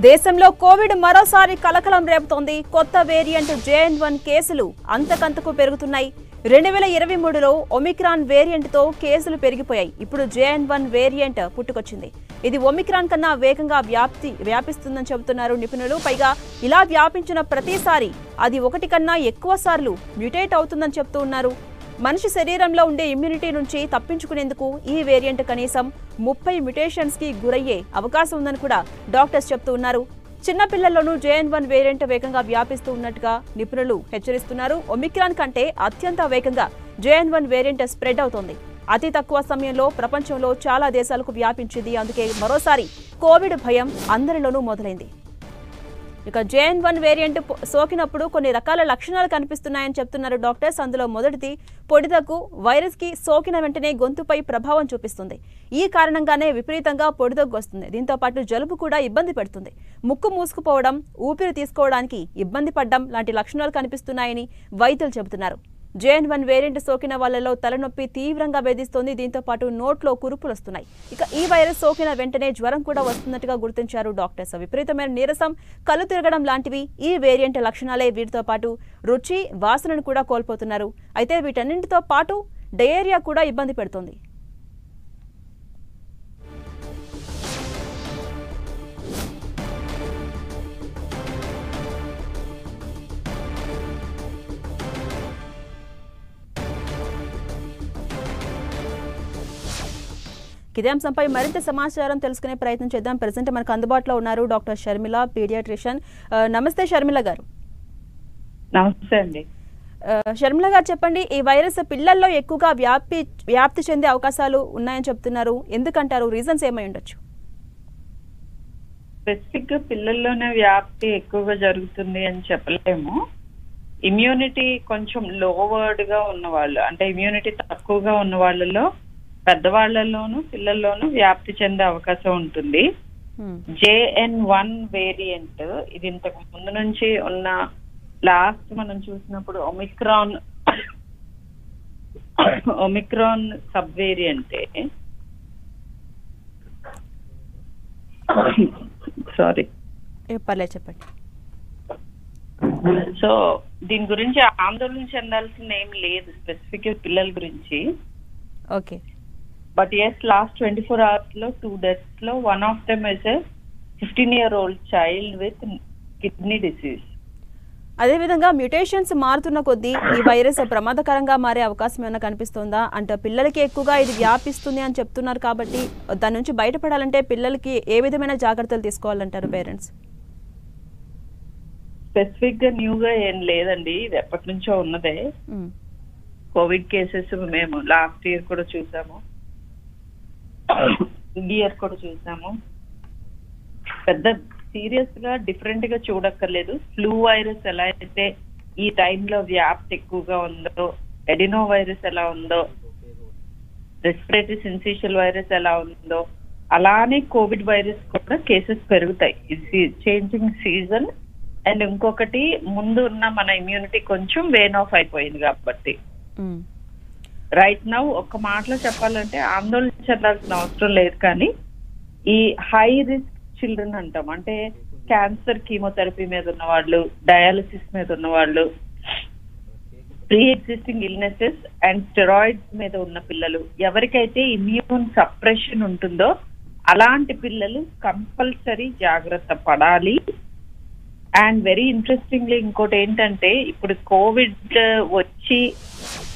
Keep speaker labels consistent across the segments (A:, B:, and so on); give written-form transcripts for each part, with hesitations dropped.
A: దేశంలో కోవిడ్ మరోసారి కలకలం రేపుతోంది. కొత్త వేరియంట్ JN.1 కేసులు అంతకంతకు పెరుగుతున్నాయి. 2023లో ఒమిక్రాన్ వేరియంట్తో కేసులు పెరిగిపోయాయి. ఇప్పుడు JN.1 వేరియంట్ పుట్టుకొచ్చింది. ఇది ఒమిక్రాన్ కన్నా వేగంగా వ్యాపిస్తుందని చెబుతున్నారు నిపుణులు. పైగా ఇలా వ్యాపించిన ప్రతిసారి అది ఒకటి కన్నా ఎక్కువ సార్లు మ్యూటేట్ అవుతుందని చెప్తూ ఉన్నారు. మనిషి శరీరంలో ఉండే ఇమ్యూనిటీ నుంచి తప్పించుకునేందుకు ఈ వేరియంట్ కనీసం 30 మ్యుటేషన్స్ కి గురయ్యే అవకాశం ఉందని కూడా డాక్టర్స్ చెప్తూ ఉన్నారు. చిన్న పిల్లల్లోనూ JN.1 వేరియంట్ వేగంగా వ్యాపిస్తూ ఉన్నట్టుగా నిపుణులు హెచ్చరిస్తున్నారు. ఒమిక్రాన్ కంటే అత్యంత వేగంగా JN.1 వేరియంట్ స్ప్రెడ్ అవుతోంది. అతి తక్కువ సమయంలో ప్రపంచంలో చాలా దేశాలకు వ్యాపించింది. అందుకే మరోసారి కోవిడ్ భయం అందరిలోనూ మొదలైంది. ఇక JN.1 వేరియంట్ సోకినప్పుడు కొన్ని రకాల లక్షణాలు కనిపిస్తున్నాయని చెప్తున్నారు డాక్టర్స్. అందులో మొదటిది పొడిదగ్గు. వైరస్ కి సోకిన వెంటనే గొంతుపై ప్రభావం చూపిస్తుంది. ఈ కారణంగానే విపరీతంగా పొడిదగ్గు వస్తుంది. దీంతో పాటు జలుబు కూడా ఇబ్బంది పెడుతుంది. ముక్కు మూసుకుపోవడం, ఊపిరి తీసుకోవడానికి ఇబ్బంది పడడం లాంటి లక్షణాలు కనిపిస్తున్నాయని వైద్యులు చెబుతున్నారు. JN.1 వేరియంట్ సోకిన వాళ్లలో తలనొప్పి తీవ్రంగా వేధిస్తోంది. దీంతో పాటు నోట్లో కురుపులు వస్తున్నాయి. ఇక ఈ వైరస్ సోకిన వెంటనే జ్వరం కూడా వస్తున్నట్టుగా గుర్తించారు డాక్టర్స్. విపరీతమైన నీరసం, కళ్ళు తిరగడం లాంటివి ఈ వేరియంట్ లక్షణాలే. వీటితో పాటు రుచి, వాసనను కూడా కోల్పోతున్నారు. అయితే వీటన్నింటితో పాటు డయేరియా కూడా ఇబ్బంది పెడుతోంది. ఇదే అంశంపై మరింత సమాచారం తెలుసుకునే ప్రయత్నం చేద్దాం. ప్రెసెంట్ మనకు అందుబాటులో ఉన్నారు డాక్టర్ షర్మిల, పీడియాట్రిషియన్. నమస్తే షర్మిల గారు.
B: నమస్తే అండి.
A: షర్మిల గారు చెప్పండి, ఈ వైరస్ పిల్లల్లో ఎక్కువగా వ్యాప్తి చెందే అవకాశాలు ఉన్నాయని చెప్తున్నారు. ఎందుకంటారు? రీజన్స్ ఏమై ఉండొచ్చు?
B: స్పెసిఫిక్ గా పిల్లల్లోనే వ్యాప్తి ఎక్కువగా జరుగుతుంది అని చెప్పలేము. ఇమ్యూనిటీ కొంచెం లోవర్డ్ గా ఉన్న వాళ్ళు, అంటే ఇమ్యూనిటీ తక్కువగా ఉన్న వాళ్ళలో, పెద్దవాళ్లలోను పిల్లల్లోనూ వ్యాప్తి చెందే అవకాశం ఉంటుంది. JN.1 వేరియంట్ ఇది ఇంతకు ముందు నుంచి ఉన్న, లాస్ట్ మనం చూసినప్పుడు ఒమిక్రాన్ సబ్ వేరియంటే, సారీ
A: పర్లేదు చెప్పండి.
B: సో దీని గురించి ఆందోళన చెందాల్సిన ఏం లేదు స్పెసిఫిక్ పిల్లల గురించి.
A: Okay.
B: But yes, last 24 hours లో 2 deaths లో one of them is a 15-year-old child with kidney disease.
A: అదేవిధంగా మ్యూటేషన్స్ మారుతున్న కొద్దీ ఈ వైరస్ ప్రమాదకరంగా మారే అవకాశం ఏమైనా కనిపిస్తుందా? అంటే పిల్లలకి ఎక్కువగా ఇది వ్యాపిస్తుంది అని చెప్తున్నారు కాబట్టి దాని నుంచి బయటపడాలంటే పిల్లలకి ఏ విధమైన జాగ్రత్తలు తీసుకోవాలంటారు పేరెంట్స్?
B: స్పెసిఫిక్ గా న్యూగా ఏం లేదండి, ఇది ఎప్పటి నుంచో ఉన్నదే. కోవిడ్ కేసెస్ మేము లాస్ట్ ఇయర్ కూడా చూసాము, ఇయర్ కూడా చూసాము. పెద్ద సీరియస్ గా డిఫరెంట్ గా చూడక్కర్లేదు. ఫ్లూ వైరస్ ఎలా అయితే ఈ టైంలో వ్యాప్తి ఎక్కువగా ఉందో, ఎడినో వైరస్ ఎలా ఉందో, రెస్పిరేటరీ సిన్సిషియల్ వైరస్ ఎలా ఉందో, అలానే కోవిడ్ వైరస్ కూడా కేసెస్ పెరుగుతాయి. ఇది చేంజింగ్ సీజన్. అండ్ ఇంకొకటి, ముందు ఉన్న మన ఇమ్యూనిటీ కొంచెం వేన్ ఆఫ్ అయిపోయింది కాబట్టి రైట్ నౌ ఒక్క మాటలో చెప్పాలంటే ఆందోళన చెందాల్సిన అవసరం లేదు. కానీ ఈ హై రిస్క్ చిల్డ్రన్ అంటాం, అంటే క్యాన్సర్ కీమోథెరపీ మీద ఉన్న వాళ్ళు, డయాలసిస్ మీద ఉన్న వాళ్ళు, pre existing illnesses and steroids మీద ఉన్న పిల్లలు, ఎవరికైతే ఇమ్యూన్ సప్రెషన్ ఉంటుందో అలాంటి పిల్లలు కంపల్సరీ జాగ్రత్త పడాలి. అండ్ వెరీ ఇంట్రెస్టింగ్లీ ఇంకోటి ఏంటంటే, ఇప్పుడు కోవిడ్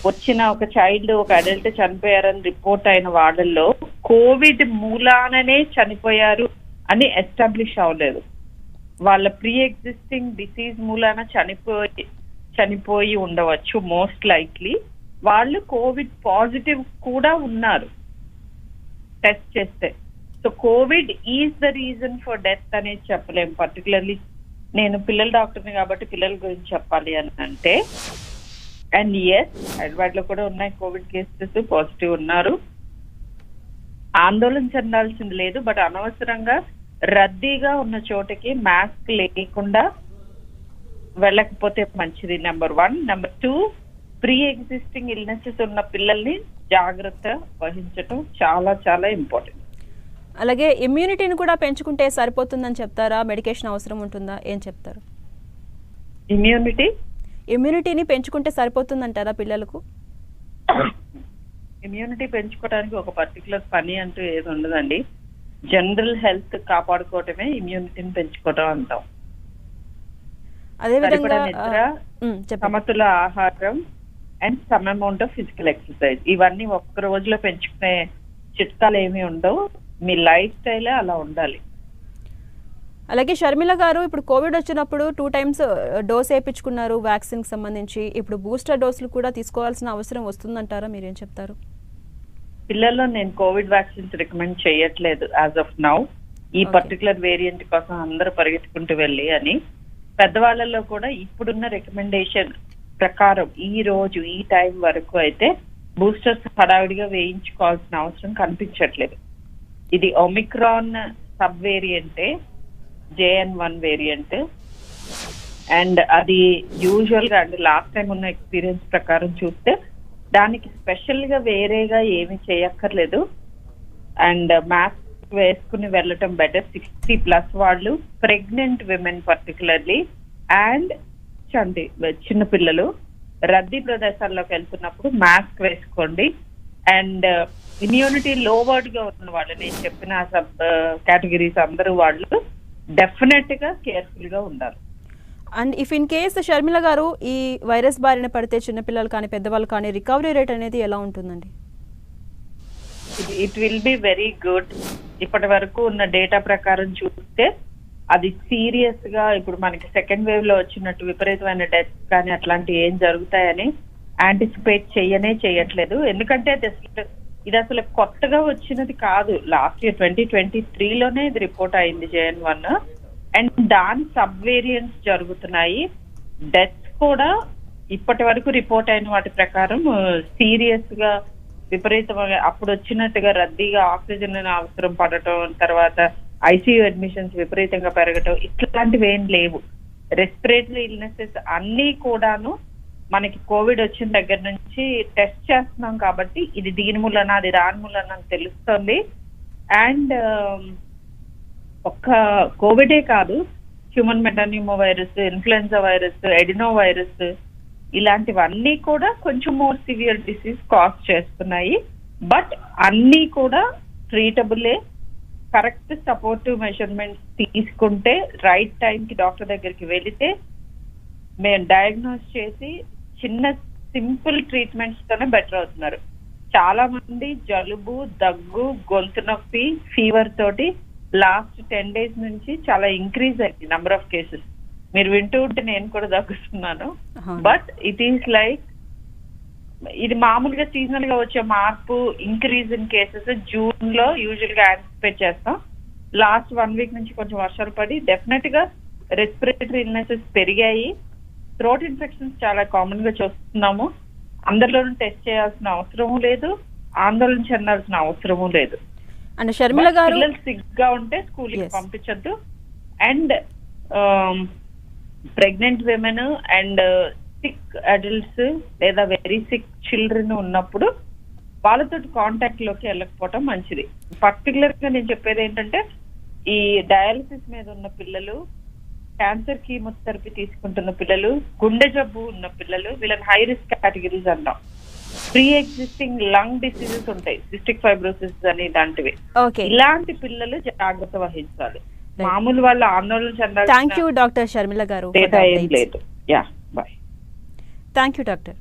B: వచ్చిన ఒక చైల్డ్, ఒక అడల్ట్ చనిపోయారని రిపోర్ట్ అయిన వాళ్ళల్లో కోవిడ్ మూలాననే చనిపోయారు అని ఎస్టాబ్లిష్ అవ్వలేదు. వాళ్ళ ప్రీ ఎగ్జిస్టింగ్ డిసీజ్ మూలాన చనిపోయి ఉండవచ్చు మోస్ట్ లైక్లీ. వాళ్ళు కోవిడ్ పాజిటివ్ కూడా ఉన్నారు టెస్ట్ చేస్తే. So Covid is the reason for death అనేది చెప్పలేము. పర్టికులర్లీ నేను పిల్లల డాక్టర్ని కాబట్టి పిల్లల గురించి చెప్పాలి అని అంటే, అండ్ ఎస్ హైదరాబాద్ లో కూడా ఉన్నాయి కోవిడ్ కేసెస్, పాజిటివ్ ఉన్నారు. ఆందోళన చెందాల్సింది లేదు. బట్ అనవసరంగా రద్దీగా ఉన్న చోటకి మాస్క్ లేకుండా వెళ్ళకపోతే మంచిది, number 1. Number 2, pre existing illnesses ఉన్న పిల్లల్ని జాగ్రత్త వహించడం చాలా చాలా ఇంపార్టెంట్.
A: అలాగే ఇమ్యూనిటీని కూడా పెంచుకుంటే సరిపోతుందని చెప్తారా, మెడికేషన్ అవసరం ఉంటుందా, ఏం చెప్తారు? ఇమ్యూనిటీని పెంచుకుంటే సరిపోతుందంటారా పిల్లలకు?
B: ఇమ్యూనిటీ పెంచుకోవడానికి ఒక పర్టికులర్ పని అంటూ ఏది ఉండదండి. జనరల్ హెల్త్ కాపాడుకోవటమే ఇమ్యూనిటీని పెంచుకోవటం అంటాం.
A: అదేవిధంగా
B: నిద్ర, సమతుల ఆహారం and some amount of physical exercise, ఇవన్నీ ఒక్క రోజులో పెంచుకునే చిట్కాలు ఏమీ ఉండవు. మీ లైఫ్ స్టైలే అలా ఉండాలి.
A: అలాగే షర్మిల గారు, ఇప్పుడు కోవిడ్ వచ్చినప్పుడు 2 times డోస్ వేయించుకున్నారు వ్యాక్సిన్కి సంబంధించి. ఇప్పుడు బూస్టర్ డోసులు కూడా తీసుకోవాల్సిన అవసరం వస్తుందంటారా, మీరేం చెప్తారు?
B: పిల్లల్లో నేను కోవిడ్ వ్యాక్సిన్స్ రికమెండ్ చేయట్లేదు యాజ్ ఆఫ్ నౌ. ఈ పర్టికులర్ వేరియంట్ కోసం అందరూ పరిగెత్తుకుంటూ వెళ్ళి అని. పెద్దవాళ్ళలో కూడా ఇప్పుడున్న రికమెండేషన్ ప్రకారం ఈ రోజు ఈ టైం వరకు అయితే బూస్టర్స్ హడావిడిగా వేయించుకోవాల్సిన అవసరం కనిపించట్లేదు. ఇది ఒమిక్రాన్ సబ్ వేరియంటే, JN1 వేరియంట్. అండ్ అది యూజువల్ గా అంటే లాస్ట్ టైం ఉన్న ఎక్స్పీరియన్స్ ప్రకారం చూస్తే దానికి స్పెషల్ గా వేరేగా ఏమి చేయక్కర్లేదు. అండ్ మాస్క్ వేసుకుని వెళ్ళటం బెటర్. 60+ వాళ్ళు, ప్రెగ్నెంట్ విమెన్ పర్టికులర్లీ, అండ్ చిన్న పిల్లలు రద్దీ ప్రదేశాల్లోకి వెళ్తున్నప్పుడు మాస్క్ వేసుకోండి. అండ్ ఇమ్యూనిటీ లోవర్డ్ గా ఉన్న వాళ్ళు, నేను చెప్పిన సబ్ కేటగిరీస్ అందరూ వాళ్ళు డెఫినెట్ గా కేర్ఫుల్ గా ఉండాలి.
A: And if in case Sharmila గారు ఈ వైరస్ బారిన పడితే చిన్నపిల్లలు కానీ పెద్దవాళ్ళు కానీ రికవరీ రేట్ అనేది ఎలా ఉంటుందండి?
B: It will be very good. ఇప్పటి వరకు ఉన్న డేటా ప్రకారం చూస్తే అది సీరియస్ గా ఇప్పుడు మనకి సెకండ్ వేవ్ లో వచ్చినట్టు విపరీతమైన డెత్స్ కానీ అట్లాంటివి ఏం జరుగుతాయని యాంటిసిపేట్ చేయట్లేదు. ఎందుకంటే ఇది అసలు కొత్తగా వచ్చినది కాదు. లాస్ట్ ఇయర్ 2023లోనే ఇది రిపోర్ట్ అయింది JN1. అండ్ దాని సబ్ వేరియంట్స్ జరుగుతున్నాయి. డెత్స్ కూడా ఇప్పటి వరకు రిపోర్ట్ అయిన వాటి ప్రకారం సీరియస్ గా విపరీతంగా అప్పుడు వచ్చినట్టుగా రద్దీగా ఆక్సిజన్ అవసరం పడటం, తర్వాత ICU అడ్మిషన్స్ విపరీతంగా పెరగటం, ఇట్లాంటివి ఏం లేవు. రెస్పిరేటరీ ఇల్నెసెస్ అన్ని కూడాను మనకి కోవిడ్ వచ్చిన దగ్గర నుంచి టెస్ట్ చేస్తున్నాం కాబట్టి ఇది దీని మూలన అది దాని మూలన తెలుస్తుంది. అండ్ ఒక్క కోవిడే కాదు, human metapneumo virus, influenza virus, adeno virus, ఇలాంటివన్నీ కూడా కొంచెం మోర్ సివియర్ డిసీజ్ కాజ్ చేస్తున్నాయి. బట్ అన్నీ కూడా ట్రీటబులే. కరెక్ట్ సపోర్టివ్ మెజర్మెంట్స్ తీసుకుంటే, రైట్ టైంకి డాక్టర్ దగ్గరికి వెళితే మేము డయాగ్నోస్ చేసి చిన్న సింపుల్ ట్రీట్మెంట్స్ తోనే బెటర్ అవుతున్నారు. చాలా మంది జలుబు, దగ్గు, గొంతు నొప్పి, ఫీవర్ తోటి లాస్ట్ 10 days నుంచి చాలా ఇంక్రీజ్ అయింది నెంబర్ ఆఫ్ కేసెస్. మీరు వింటూ ఉంటే నేను కూడా దగ్గుతున్నాను. బట్ ఇట్ ఈస్ లైక్ ఇది మామూలుగా సీజనల్ గా వచ్చే మార్పు, ఇంక్రీజ్ ఇన్ కేసెస్ జూన్ లో యూజువల్ గా యాంటిసిపేట్ చేస్తాం. లాస్ట్ 1 week నుంచి కొంచెం వర్షాలు పడి డెఫినెట్ గా రెస్పిరేటరీ ఇల్నెసెస్ పెరిగాయి. థ్రోట్ ఇన్ఫెక్షన్స్ చాలా కామన్ గా చూస్తున్నాము. అందరిలోనూ టెస్ట్ చేయాల్సిన అవసరము లేదు, ఆందోళన చెందాల్సిన అవసరము లేదు.
A: అండ్ షర్మిల గారు,
B: పిల్లలు సిక్ గా ఉంటే స్కూల్ కి పంపించద్దు. And pregnant women and sick adults లేదా వెరీ సిక్ చిల్డ్రన్ ఉన్నప్పుడు వాళ్ళతో కాంటాక్ట్ లోకి వెళ్ళకపోవటం మంచిది. పర్టికులర్ గా నేను చెప్పేది ఏంటంటే, ఈ డయాలసిస్ మీద ఉన్న పిల్లలు, క్యాన్సర్ కీమోథెరపీ తీసుకుంటున్న పిల్లలు, గుండె జబ్బు ఉన్న పిల్లలు, వీళ్ళని హై రిస్క్ కేటగిరీస్ అంటాం. ప్రీ ఎగ్జిస్టింగ్ లంగ్ డిసీజెస్ ఉంటాయి, సిస్టిక్ ఫైబ్రోసిస్ అని, ఇలాంటివి. ఇలాంటి పిల్లలు జాగ్రత్త వహించాలి. మామూలు వాళ్ళ ఆందోళన చెందాలి.
A: థ్యాంక్ యూ డాక్టర్ షర్మిల గారు.
B: డేటా ఏం లేదు. Yeah, bye.
A: Thank you doctor.